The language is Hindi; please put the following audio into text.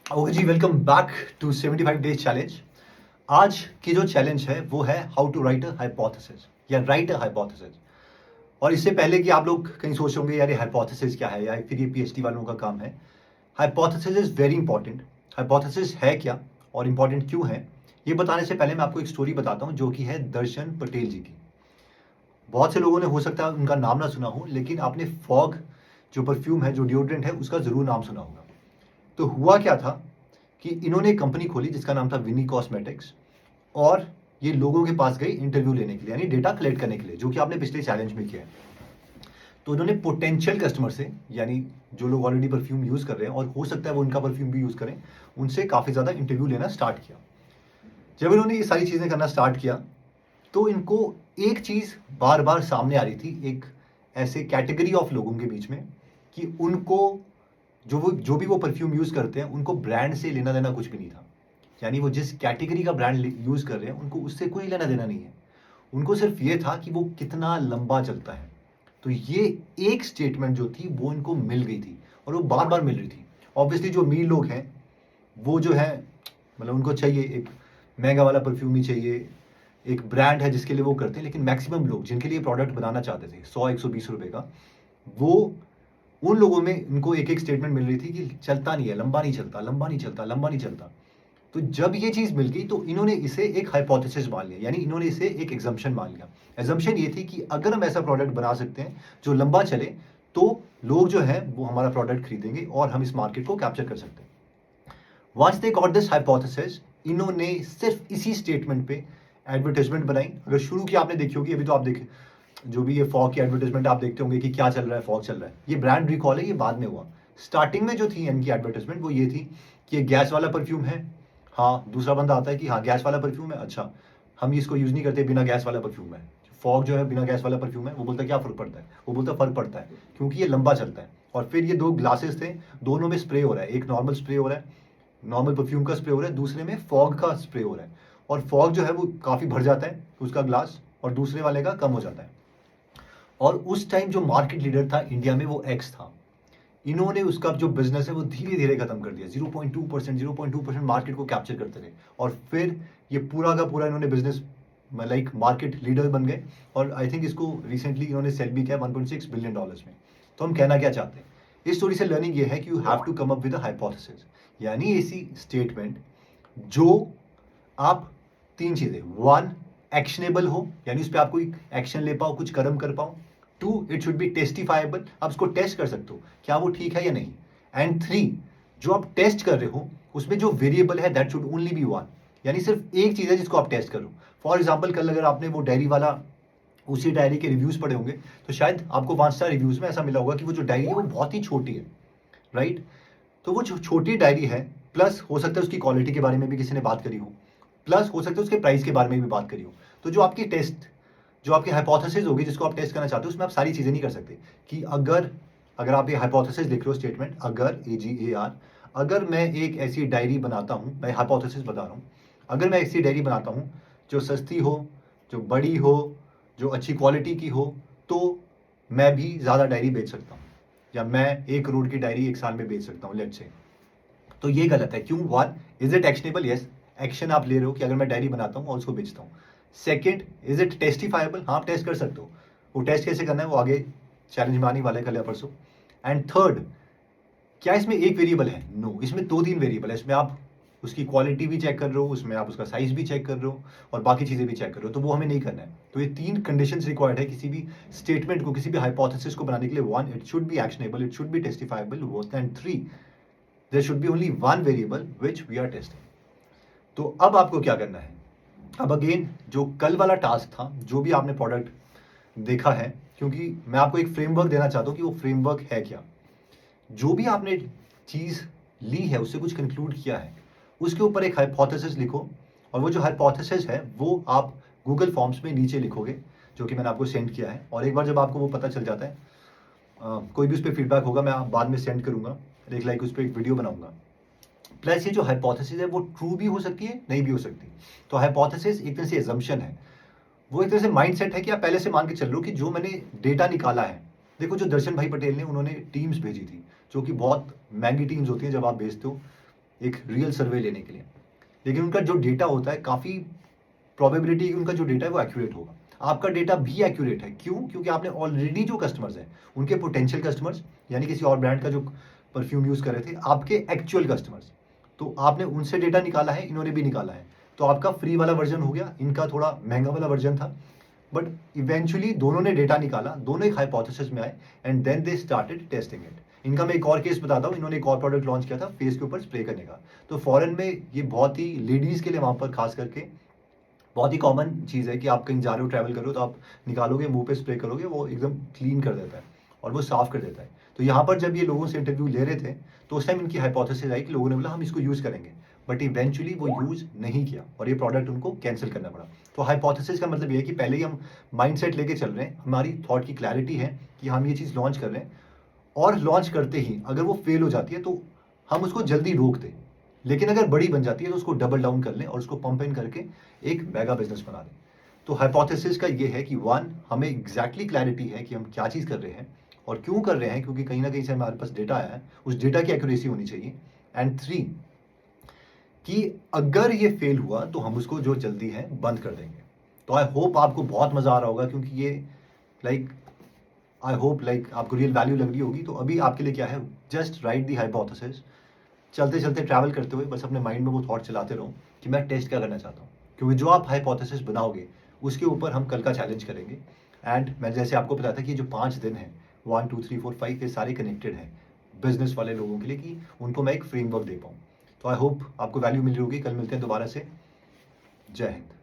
ओके जी, welcome back to 75 days challenge. आज की जो चैलेंज है वो है how to write a hypothesis या राइट अ हाइपोथेसिस। और इससे पहले कि आप लोग कहीं सोच होंगे यार ये हाइपोथेसिस क्या है या फिर ये पीएचडी वालों का काम है। Hypothesis is very important. Hypothesis है क्या और इंपॉर्टेंट क्यों है, ये बताने से पहले मैं आपको एक स्टोरी बताता हूँ जो कि है दर्शन पटेल जी की। बहुत से लोगों ने हो सकता है उनका नाम ना सुना हो, लेकिन आपने फॉग जो परफ्यूम है, जो डिओड्रेंट है, उसका जरूर नाम सुना होगा। तो हुआ क्या था कि इन्होंने एक कंपनी खोली जिसका नाम था विनी कॉस्मेटिक्स। और ये लोगों के पास गई इंटरव्यू लेने के लिए, यानी डेटा कलेक्ट करने के लिए, जो कि आपने पिछले चैलेंज में किया है। तो इन्होंने पोटेंशियल कस्टमर से, यानी जो लोग ऑलरेडी परफ्यूम यूज कर रहे हैं और हो सकता है वो उनका परफ्यूम भी यूज करें, उनसे काफी ज्यादा इंटरव्यू लेना स्टार्ट किया। जब इन्होंने ये सारी चीजें करना स्टार्ट किया तो इनको एक चीज बार बार सामने आ रही थी, एक ऐसे कैटेगरी ऑफ लोगों के बीच में, कि उनको जो भी वो परफ्यूम यूज करते हैं उनको ब्रांड से लेना देना कुछ भी नहीं था। यानी वो जिस कैटेगरी का ब्रांड यूज कर रहे हैं उनको उससे कोई लेना देना नहीं है। उनको सिर्फ ये था कि वो कितना लंबा चलता है। तो ये एक स्टेटमेंट जो थी वो इनको मिल गई थी, और वो बार बार मिल रही थी। ऑब्वियसली जो अमीर लोग हैं वो जो है, मतलब उनको चाहिए एक महंगा वाला परफ्यूम ही चाहिए, एक ब्रांड है जिसके लिए वो करते हैं। लेकिन मैक्सिमम लोग जिनके लिए प्रोडक्ट बनाना चाहते थे 100-120 रुपए का, वो उन लोगों में उनको एक एक स्टेटमेंट मिल रही थी कि चलता नहीं है, लंबा नहीं चलता, लंबा नहीं चलता, लंबा नहीं चलता। तो जब ये चीज मिल गई तो इन्होंने इसे एक हाइपोथेसिस मान लिया, यानी इन्होंने इसे एक एग्जम्पशन मान लिया। एग्जम्पन ये थी कि अगर हम ऐसा प्रोडक्ट बना सकते हैं जो लंबा चले, तो लोग जो है वो हमारा प्रोडक्ट खरीदेंगे और हम इस मार्केट को कैप्चर कर सकते हैं। Once they got this hypothesis, इन्होंने सिर्फ इसी स्टेटमेंट पे एडवर्टाइजमेंट बनाई। अगर शुरू की आपने देखी होगी, अभी तो आप देख, जो भी ये फॉग की एडवर्टाइजमेंट आप देखते होंगे कि क्या चल रहा है, फॉग चल रहा है, ये ब्रांड रिकॉल है, ये बाद में हुआ। स्टार्टिंग में जो थी इनकी एडवर्टाइजमेंट वो ये थी कि ये गैस वाला परफ्यूम है। हाँ, दूसरा बंदा आता है कि हाँ गैस वाला परफ्यूम है, अच्छा हम इसको यूज नहीं करते बिना गैस वाला परफ्यूम है। फॉग जो है बिना गैस वाला परफ्यूम है। वो बोलता है क्या फर्क पड़ता है, वो बोलता है फर्क पड़ता है क्योंकि ये लंबा चलता है। और फिर ये दो ग्लासेस थे, दोनों में स्प्रे हो रहा है, एक नॉर्मल स्प्रे हो रहा है, नॉर्मल परफ्यूम का स्प्रे हो रहा है, दूसरे में फॉग का स्प्रे हो रहा है। और फॉग जो है वो काफी भर जाता है उसका ग्लास, और दूसरे वाले का कम हो जाता है। और उस टाइम जो मार्केट लीडर था इंडिया में वो एक्स था। इन्होंने उसका जो बिजनेस है वो धीरे धीरे खत्म कर दिया, 0.2% मार्केट को कैप्चर करते रहे। और फिर ये पूरा का पूरा इन्होंने बिजनेस लाइक मार्केट लीडर बन गए। और आई थिंक इसको रिसेंटली इन्होंने सेल भी किया $1.6 बिलियन में। तो हम कहना क्या चाहते हैं इस स्टोरी से, लर्निंग ये है कि you have to come up with a hypothesis, यानी ऐसी स्टेटमेंट जो आप, तीन चीजें, वन, एक्शनेबल हो, यानी उस पर आप कोई एक्शन ले पाओ, कुछ कर्म कर पाओ। टू, इट शुड बी टेस्टिफाइबल, आप उसको टेस्ट कर सकते हो क्या वो ठीक है या नहीं। एंड थ्री, जो आप टेस्ट कर रहे हो उसमें जो वेरिएबल है that should only be one, यानी सिर्फ एक चीज है जिसको आप टेस्ट करो। फॉर एग्जाम्पल, कल अगर आपने वो डायरी वाला, उसी डायरी के रिव्यूज पढ़े होंगे, तो शायद आपको 5 स्टार रिव्यूज में ऐसा मिला होगा कि वो जो डायरी है वो बहुत ही छोटी है, राइट। तो वो छोटी डायरी है, प्लस हो सकता है उसकी क्वालिटी के बारे में भी किसी ने बात करी हो, प्लस हो सकता है उसके प्राइस के बारे में भी बात करी हो। तो जो आपकी टेस्ट, जो आपकी हाइपोथेसिस होगी जिसको आप टेस्ट करना चाहते हो, उसमें आप सारी चीजें नहीं कर सकते। कि अगर अगर आप ये हाइपोथेसिस लिख रहे हो, स्टेटमेंट, अगर AGAR, अगर मैं एक ऐसी डायरी बनाता हूं, मैं हाइपोथेसिस बता रहा हूं, अगर मैं ऐसी डायरी बनाता हूं जो सस्ती हो, जो बड़ी हो, जो अच्छी क्वालिटी की हो, तो मैं भी ज्यादा डायरी बेच सकता हूं, या मैं 1 करोड़ की डायरी एक साल में बेच सकता हूं, लेट्स से। तो ये गलत है। क्यों? One, is it actionable? Yes, action आप ले रहे हो कि अगर मैं डायरी बनाता हूँ और उसको बेचता हूँ। Second, is it testifiable? हाँ, आप टेस्ट कर सकते हो। वो टेस्ट कैसे करना है वो आगे चैलेंज में आने वाला है, कल या परसों। एंड थर्ड, क्या इसमें एक वेरिएबल है? नो, इसमें 2-3 वेरिएबल है। इसमें आप उसकी क्वालिटी भी चेक कर रहे हो, उसमें आप उसका साइज भी चेक कर रहे हो, और बाकी चीजें भी चेक कर रहे हो। तो वो हमें नहीं करना है। तो ये 3 कंडीशंस रिक्वायर्ड है किसी भी स्टेटमेंट को, किसी भी हाइपोथेसिस को बनाने के लिए। One, it should be actionable, it should be testifiable, and three, there should be only one variable which we are testing. तो अब आपको क्या करना है? अब अगेन जो कल वाला टास्क था, जो भी आपने प्रोडक्ट देखा है, क्योंकि मैं आपको एक फ्रेमवर्क देना चाहता हूं कि वो फ्रेमवर्क है क्या। जो भी आपने चीज ली है, उससे कुछ कंक्लूड किया है, उसके ऊपर एक हाइपोथेसिस लिखो। और वो जो हाइपोथेसिस है वो आप गूगल फॉर्म्स में नीचे लिखोगे, जो कि मैंने आपको सेंड किया है। और एक बार जब आपको वो पता चल जाता है, कोई भी उस पर फीडबैक होगा मैं बाद में सेंड करूंगा, एक लाइक उस पर एक वीडियो बनाऊंगा। प्लस ये जो हाइपोथेसिस है वो ट्रू भी हो सकती है, नहीं भी हो सकती। तो हाइपोथेसिस एक तरह से एजम्पशन है, वो एक तरह से माइंडसेट है कि आप पहले से मान के चल रहे हो कि जो मैंने डेटा निकाला है। देखो, जो दर्शन भाई पटेल ने, उन्होंने टीम्स भेजी थी, जो कि बहुत महंगी टीम्स होती हैं जब आप भेजते हो, एक रियल सर्वे लेने के लिए, लेकिन उनका जो डेटा होता है काफ़ी प्रोबेबिलिटी है कि उनका जो डेटा है वो एक्यूरेट होगा। आपका डेटा भी एक्यूरेट है, क्यों? क्योंकि आपने ऑलरेडी जो कस्टमर्स हैं, उनके पोटेंशियल कस्टमर्स, यानी किसी और ब्रांड का जो परफ्यूम यूज़ कर रहे थे, आपके एक्चुअल कस्टमर्स, तो आपने उनसे डेटा निकाला है, इन्होंने भी निकाला है, तो आपका फ्री वाला वर्जन हो गया, इनका थोड़ा महंगा वाला वर्जन था, बट इवेंचुअली दोनों ने डेटा निकाला, दोनों एक हाइपोथेसिस में आए and then they started testing it. इनका मैं एक और केस बताता हूँ, इन्होंने एक और प्रोडक्ट लॉन्च किया था फेस के ऊपर स्प्रे करने का। तो फॉरेन में ये बहुत ही लेडीज़ के लिए वहाँ पर खास करके बहुत ही कॉमन चीज़ है कि आप कहीं जा रहे हो, ट्रैवल कर रहे हो, तो आप निकालोगे, मुंह पे स्प्रे करोगे, वो एकदम क्लीन कर देता है और वो साफ कर देता है। तो यहाँ पर जब ये लोगों से इंटरव्यू ले रहे थे, तो उस टाइम इनकी हाइपोथेसिस आई कि लोगों ने बोला हम इसको यूज़ करेंगे, बट इवेंचुअली वो यूज़ नहीं किया और ये प्रोडक्ट उनको कैंसिल करना पड़ा। तो हाइपोथेसिस का मतलब ये है कि पहले ही हम माइंडसेट लेके चल रहे हैं, हमारी थॉट की क्लैरिटी है कि हम ये चीज़ लॉन्च कर रहे हैं, और लॉन्च करते ही अगर वो फेल हो जाती है तो हम उसको जल्दी रोक दें, लेकिन अगर बड़ी बन जाती है तो उसको डबल डाउन कर लें और उसको पंप इन करके एक मेगा बिजनेस बना दें। तो हाइपोथेसिस का ये है कि वन, हमें एग्जैक्टली क्लैरिटी है कि हम क्या चीज़ कर रहे हैं और क्यों कर रहे हैं, क्योंकि कहीं ना कहीं से हमारे पास डेटा आया है, उस डेटा की एक्यूरेसी होनी चाहिए। एंड थ्री, कि अगर ये फेल हुआ तो हम उसको जो जल्दी है बंद कर देंगे। तो आई होप आपको बहुत मज़ा आ रहा होगा, क्योंकि ये लाइक आई होप आपको रियल वैल्यू लग रही होगी। तो अभी आपके लिए क्या है, जस्ट राइट दी हाइपोथेसिस, चलते चलते ट्रैवल करते हुए बस अपने माइंड में वो थॉट चलाते रहो कि मैं टेस्ट क्या करना चाहता हूँ, क्योंकि जो आप हाइपोथेसिस बनाओगे उसके ऊपर हम कल का चैलेंज करेंगे। एंड मैं जैसे आपको बताया था कि जो 5 दिन है, 1 2 3 4 5, ये सारे कनेक्टेड हैं बिजनेस वाले लोगों के लिए, कि उनको मैं एक फ्रेमवर्क दे पाऊँ। तो आई होप आपको वैल्यू मिल रही होगी। कल मिलते हैं दोबारा से। जय हिंद।